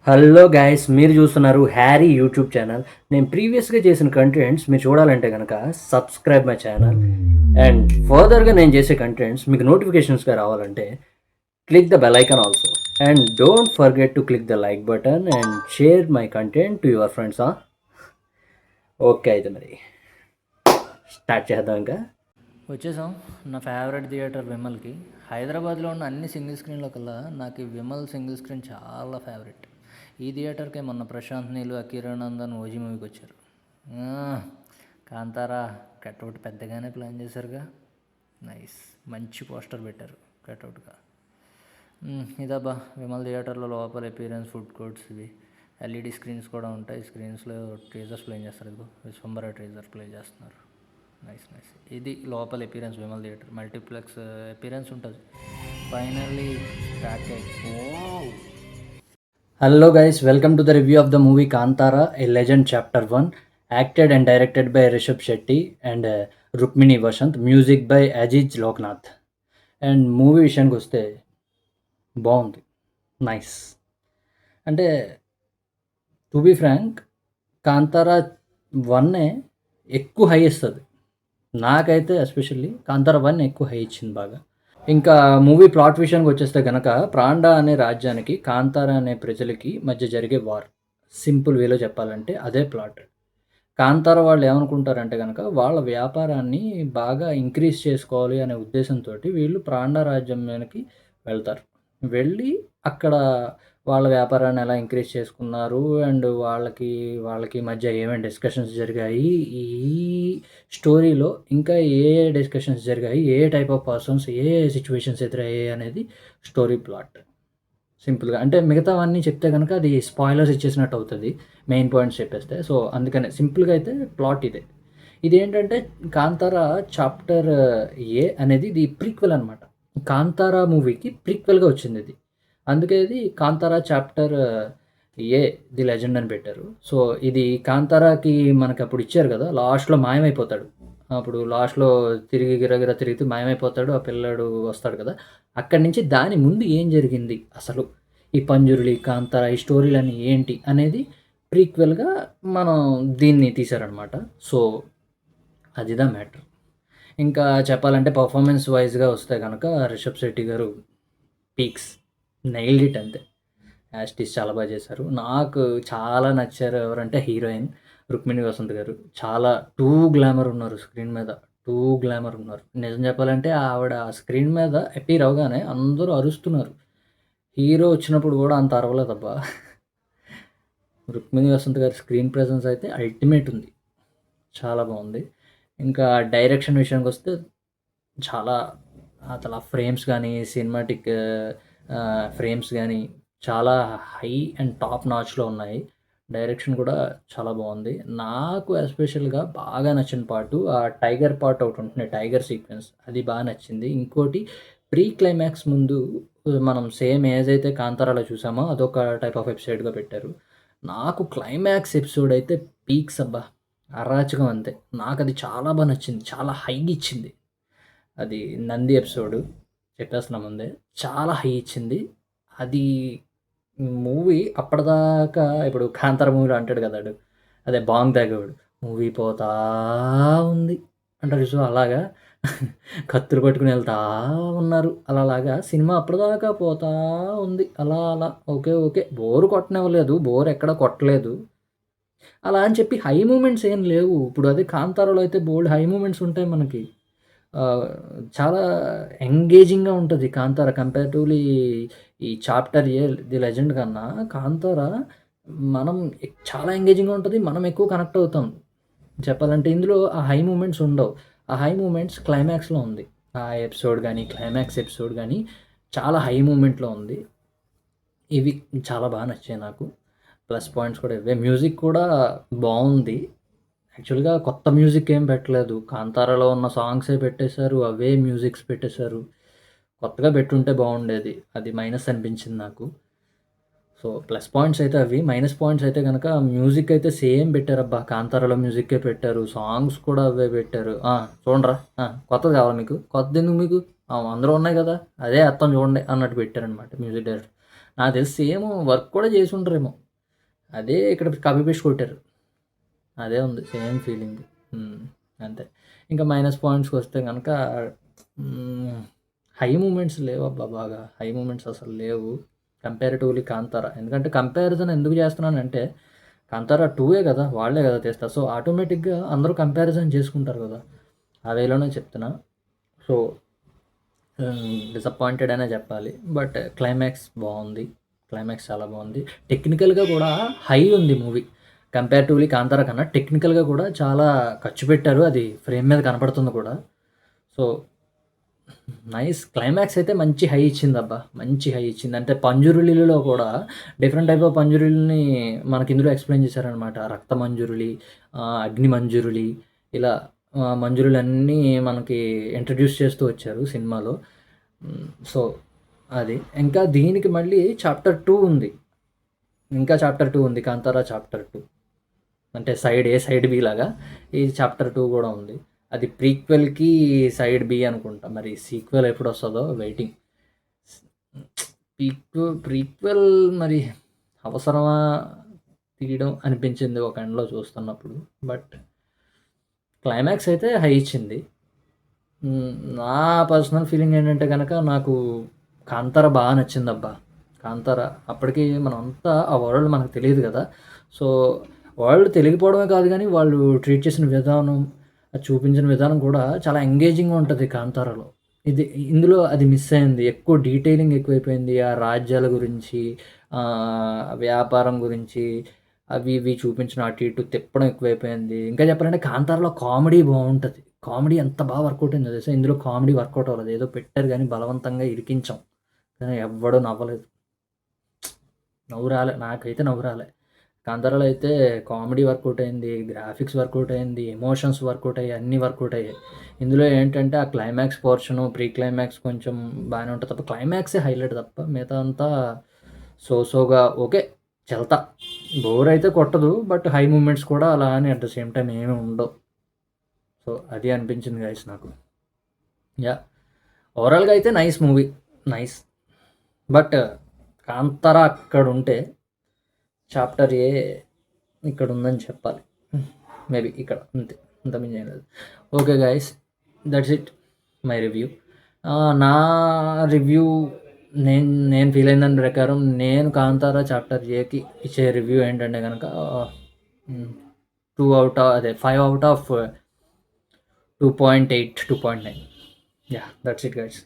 Hello guys, మీరు చూస్తున్నారు Harry YouTube channel. నేను ప్రీవియస్గా చేసిన కంటెంట్స్ మీరు చూడాలంటే కనుక సబ్స్క్రైబ్ మై ఛానల్. అండ్ ఫర్దర్గా నేను చేసే కంటెంట్స్ మీకు నోటిఫికేషన్స్గా రావాలంటే click the bell icon also. And don't forget to click the like button and share my content to your friends. Okay, అయితే మరి స్టార్ట్ చేద్దాం. ఇంకా వచ్చేసాం నా ఫేవరెట్ థియేటర్ విమల్కి. హైదరాబాద్లో ఉన్న అన్ని సింగిల్ స్క్రీన్ల కల్లా నాకు ఈ విమల్ సింగిల్ స్క్రీన్ చాలా ఫేవరెట్. ఈ థియేటర్కే మొన్న ప్రశాంత్ నీలు, అకిరానందన్ ఓజీ మూవీకి వచ్చారు. కాంతారా కట్అవుట్ పెద్దగానే ప్లాన్ చేశారుగా. నైస్, మంచి పోస్టర్ పెట్టారు కట్అవుట్గా. ఇదబ్బా విమల్ థియేటర్లో లోపల అపీరెన్స్, ఫుడ్ కోర్ట్స్, ఇవి ఎల్ఈడి స్క్రీన్స్ కూడా ఉంటాయి. స్క్రీన్స్లో ట్రేజర్స్ ప్లే చేస్తారు. ఇదిగో విశ్వంబర ట్రేజర్ ప్లే చేస్తున్నారు. నైస్. ఇది లోపల appearance Vimal theatre. Multiplex appearance ఉంటుంది. ఫైనల్లీ స్టార్ట్ అయ్యి. Hello guys, welcome to the review of the movie Kantara a legend chapter 1, acted and directed by Rishab Shetty and Rukmini Vasanth, music by Aziz Loknath. And movie విషయానికి వస్తే బాగుంది, నైస్. అంటే to be Frank, Kantara 1 ఎక్కువ high ఇస్తుంది నాకైతే. Especially Kantara 1 ఎక్కువ హై ఇచ్చింది బాగా. ఇంకా మూవీ ప్లాట్ విషయానికి వచ్చేస్తే కనుక, ప్రాండా అనే రాజ్యానికి కాంతారా అనే ప్రజలకి మధ్య జరిగే వార్. సింపుల్ వేలో చెప్పాలంటే అదే ప్లాట్. కాంతారా వాళ్ళు ఏమనుకుంటారంటే కనుక, వాళ్ళ వ్యాపారాన్ని బాగా ఇంక్రీజ్ చేసుకోవాలి అనే ఉద్దేశంతో వీళ్ళు ప్రాండా రాజ్యం మీదకి వెళ్తారు. వెళ్ళి అక్కడ వాళ్ళ వ్యాపారాన్ని ఎలా ఇంక్రీజ్ చేసుకున్నారు అండ్ వాళ్ళకి మధ్య ఏమేమి డిస్కషన్స్ జరిగాయి, ఈ స్టోరీలో ఇంకా ఏ డిస్కషన్స్ జరిగాయి, ఏ టైప్ ఆఫ్ పర్సన్స్, ఏ సిచ్యువేషన్స్ ఎదురయ్యాయి అనేది స్టోరీ ప్లాట్. సింపుల్గా అంటే మిగతావన్నీ చెప్తే కనుక అది స్పాయిలర్స్ ఇచ్చేసినట్టు అవుతుంది, మెయిన్ పాయింట్స్ చెప్పేస్తే. సో అందుకనే సింపుల్గా అయితే ప్లాట్ ఇదే. ఇదేంటంటే కాంతారా చాప్టర్ ఏ అనేది ఇది ప్రీక్వెల్ అనమాట. కాంతారా మూవీకి ప్రీక్వెల్గా వచ్చింది ఇది. అందుకే ఇది Kantara chapter A the legend అని పెట్టారు. సో ఇది కాంతారాకి మనకి అప్పుడు ఇచ్చారు కదా, లాస్ట్లో మాయమైపోతాడు. అప్పుడు లాస్ట్లో తిరిగి గిరగిర తిరిగితే మాయమైపోతాడు, ఆ పిల్లాడు వస్తాడు కదా. అక్కడి నుంచి దాని ముందు ఏం జరిగింది అసలు, ఈ పంజురులి, కాంతారా, ఈ స్టోరీలన్నీ ఏంటి అనేది ప్రీక్వెల్గా మనం దీన్ని తీశారనమాట. So అదిదా matter. ఇంకా చెప్పాలంటే పర్ఫార్మెన్స్ వైజ్గా వస్తే కనుక రిషబ్ శెట్టి గారు పీక్స్, నైల్డ్ ఇట్ అంతే. యాస్టిస్ చాలా బాగా చేశారు. నాకు చాలా నచ్చారు ఎవరంటే హీరోయిన్ రుక్మిణి వసంత్ గారు. చాలా టూ గ్లామర్ ఉన్నారు స్క్రీన్ మీద, టూ గ్లామర్ ఉన్నారు. నిజం చెప్పాలంటే ఆవిడ స్క్రీన్ మీద అపీర్ అవగానే అందరూ అరుస్తున్నారు. హీరో వచ్చినప్పుడు కూడా అంత అరవలేదబ్బా. రుక్మిణి వసంత్ గారి స్క్రీన్ ప్రెజెన్స్ అయితే అల్టిమేట్ ఉంది, చాలా బాగుంది. ఇంకా డైరెక్షన్ విషయానికి వస్తే చాలా అసలు ఫ్రేమ్స్ కానీ, సినిమాటిక్ ఫ్రేమ్స్ కానీ చాలా హై అండ్ టాప్ నాచ్లో ఉన్నాయి. డైరెక్షన్ కూడా చాలా బాగుంది. నాకు ఎస్పెషల్గా బాగా నచ్చిన పార్టు ఆ టైగర్ పార్ట్ ఒకటి ఉంటుంది, టైగర్ సీక్వెన్స్, అది బాగా నచ్చింది. ఇంకోటి ప్రీ క్లైమాక్స్ ముందు మనం సేమ్ ఏదైతే కాంతారాలో చూసామో అదొక టైప్ ఆఫ్ ఎపిసోడ్గా పెట్టారు. నాకు క్లైమాక్స్ ఎపిసోడ్ అయితే పీక్స్ అబ్బా, అరాచకం అంతే. నాకు అది చాలా బాగా నచ్చింది, చాలా హై ఇచ్చింది. అది నంది ఎపిసోడు చెప్పేస్తున్నా ముందే, చాలా హై ఇచ్చింది అది. మూవీ అప్పటిదాకా ఇప్పుడు కాంతార మూవీలో అంటాడు కదా వాడు, అదే బాంగ్ తాగేవాడు, మూవీ పోతా ఉంది అంటారు సో అలాగా కత్తులు పట్టుకుని వెళ్తా ఉన్నారు అలాగా సినిమా అప్పటిదాకా పోతా ఉంది అలా అలా. ఓకే ఓకే, బోరు కొట్టనివ్వలేదు, బోర్ ఎక్కడ కొట్టలేదు. అలా అని చెప్పి హై మూమెంట్స్ ఏం లేవు. ఇప్పుడు అదే కాంతారాలో అయితే బోల్డ్ హై మూమెంట్స్ ఉంటాయి మనకి. చాలా ఎంగేజింగ్‌గా ఉంటది కాంతార కంపారిటివ్‌లీ ఈ చాప్టర్ ఏ ది లెజెండ్ కన్నా కాంతార మనం చాలా ఎంగేజింగ్‌గా ఉంటది. మనం ఎక్కువ కనెక్ట్ అవుతాం. చెప్పాలంటే ఇందులో ఆ హై మూమెంట్స్ ఉండవు. ఆ హై మూమెంట్స్ క్లైమాక్స్‌లో ఉంది. ఆ ఎపిసోడ్ గానీ, క్లైమాక్స్ ఎపిసోడ్ గానీ చాలా హై మూమెంట్‌లో ఉంది. ఇవి చాలా బాగా నచ్చాయి నాకు. ప్లస్ పాయింట్స్ కూడా ఇవే. మ్యూజిక్ కూడా బావుంది. యాక్చువల్‌గా కొత్త మ్యూజిక్ ఏం పెట్టలేదు. కాంతారాలో ఉన్న సాంగ్సే పెట్టేశారు. అవే మ్యూజిక్స్ పెట్టేశారు. కొత్తగా పెట్టుంటే బావుండేది. అది మైనస్ అనిపించింది నాకు. సో, ప్లస్ పాయింట్స్ అయితే అవి. మైనస్ పాయింట్స్ అయితే గనక మ్యూజిక్ అయితే సేమ్ పెట్టారబ్బా! కాంతారాలో మ్యూజిక్కే పెట్టారు. సాంగ్స్ కూడా అవే పెట్టారు. చూడండిరా, కొత్తది కావాలా మీకు? కొత్తదెందుకు మీకు? అందులో ఉన్నాయి కదా! అదే ఎత్తాం చూడండి అన్నట్టు పెట్టారనమాట మ్యూజిక్ డైరెక్టర్. నాకు తెలిసి సేమ్ వర్క్ కూడా చేసి ఉంటారేమో. అదే ఇక్కడ కాపీ పేస్ట్ కొట్టారు. అదే ఉంది సేమ్ ఫీలింగ్. అంతే. ఇంకా మైనస్ పాయింట్స్‌కొస్తే గనక హై మూమెంట్స్ లేవబ్బా బాగా. హై మూమెంట్స్ అసలు లేవు. కంపారిటివ్‌లీ 'కాంతార'. ఎందుకంటే కంపారిజన్ ఎందుకు చేస్తున్నానంటే 'కాంతార 2' కదా! వాళ్ళే కదా తీస్తారు. సో, ఆటోమేటిక్‌గా అందరూ కంపారిజన్ చేసుకుంటారు కదా! ఆ వేలోనే చెప్తున్నా. సో, డిసప్పాయింటెడ్ అనే చెప్పాలి. బట్ క్లైమాక్స్ బావుంది. క్లైమాక్స్ చాలా బావుంది. టెక్నికల్‌గా కూడా హై ఉంది మూవీ. కంపారిటివ్‌లీ 'కాంతార' కన్నా టెక్నికల్‌గా కూడా చాలా ఖర్చు పెట్టారు. అది ఫ్రేమ్ మీద కనపడుతుంది కూడా. So, nice. క్లైమాక్స్ అయితే మంచి హై ఇచ్చిందబ్బా! మంచి హై ఇచ్చింది. అంటే 'పంజురులి'లో కూడా డిఫరెంట్ టైప్ ఆఫ్ పంజురులిని మనకి ఇందులో ఎక్స్‌ప్లెయిన్ చేశారనమాట. 'రక్త మంజురులి', 'అగ్ని మంజురులి' ఇలా మంజురులన్నీ మనకి ఇంట్రడ్యూస్ చేస్తూ వచ్చారు సినిమాలో. సో, అది. ఇంకా దీనికి మళ్ళీ చాప్టర్ 2 ఉంది. ఇంకా చాప్టర్ 2 ఉంది. 'కాంతార' చాప్టర్ 2. అంటే సైడ్ ఏ, సైడ్ బి లాగా ఈ చాప్టర్ 2 గూడా ఉంది. అది ప్రీక్వెల్‌కి సైడ్ బి అనుకుంటా. మరి సీక్వెల్ ఎప్పుడొస్తదో వెయిటింగ్. ప్రీక్వెల్ మరి అవసరమా తీయడం అనిపించింది ఒక ఎండ్‌లో చూస్తున్నప్పుడు. బట్ క్లైమాక్స్ అయితే హై ఇచ్చింది. నా పర్సనల్ ఫీలింగ్ ఏంటంటే గనక నాకు 'కాంతార' బా నచ్చిందబ్బా! 'కాంతార' అప్పటికి మనమంతా ఆ వరల్డ్ మనకు తెలీదు గదా! సో, వరల్డ్ తెలియకపోవడమే కాదు గానీ, వాళ్ళు ట్రీట్ చేసిన విధానం, అది చూపించిన విధానం కూడా చాలా ఎంగేజింగ్‌గా ఉంటది 'కాంతారలో'. ఇందులో అది మిస్ అయింది. ఎక్కువ డీటెయిలింగ్ ఎక్కువైపోయింది. ఆ రాజ్యాల గురించి, వ్యాపారం గురించి అవి ఇవి చూపించడం అటు ఇటు తిప్పడం ఎక్కువైపోయింది. ఇంకా చెప్పాలంటే 'కాంతారలో' కామెడీ బావుంటది. కామెడీ ఎంత బా వర్కౌట్ అయిందో తెలుసా! ఇందులో కామెడీ వర్కౌట్ అవ్వలేదు. ఏదో పెట్టారు గానీ బలవంతంగా ఇరికించాం. కానీ ఎవ్వడు నవ్వలేదు. నవ్వు రాలే. నాకైతే నవ్వు రాలే. 'కాంతారాలో' అయితే కామెడీ వర్కౌట్ అయింది. గ్రాఫిక్స్ వర్కౌట్ అయింది. ఎమోషన్స్ వర్కౌట్ అయ్యాయి. అన్నీ వర్కౌట్ అయ్యాయి. ఇందులో ఏంటంటే ఆ క్లైమాక్స్ పోర్షను, ప్రీ క్లైమాక్స్ కొంచెం బానే ఉంటది తప్ప క్లైమాక్సే హైలైట్ తప్ప మిగతా అంతా సోగా ఓకే. చెల్తా. బోర్ అయితే కొట్టదు. బట్ హై మూమెంట్స్ కూడా అలా అని అట్ ద సేమ్ టైమ్ ఏమి ఉండవు. సో, అది అనిపించింది గైస్ నాకు. యాహ్! ఓవరాల్‌గా అయితే nice movie. Nice. But 'Kantara' అక్కడుంటే చాప్టర్ ఏ ఇక్కడుందని చెప్పాలి. మేబీ ఇక్కడ అంతే. అంతకుమించి ఏం లేదు. Okay guys. That's it my review. నా రివ్యూ నేను ఫీల్ అయిన దాని ప్రకారం నేను 'కాంతార' చాప్టర్ ఏకి ఇచ్చే రివ్యూ ఏంటంటే గనక 2 ఔట్ ఆఫ్ అదే 5 out of 2.8, 2.9. Yeah! That's it guys.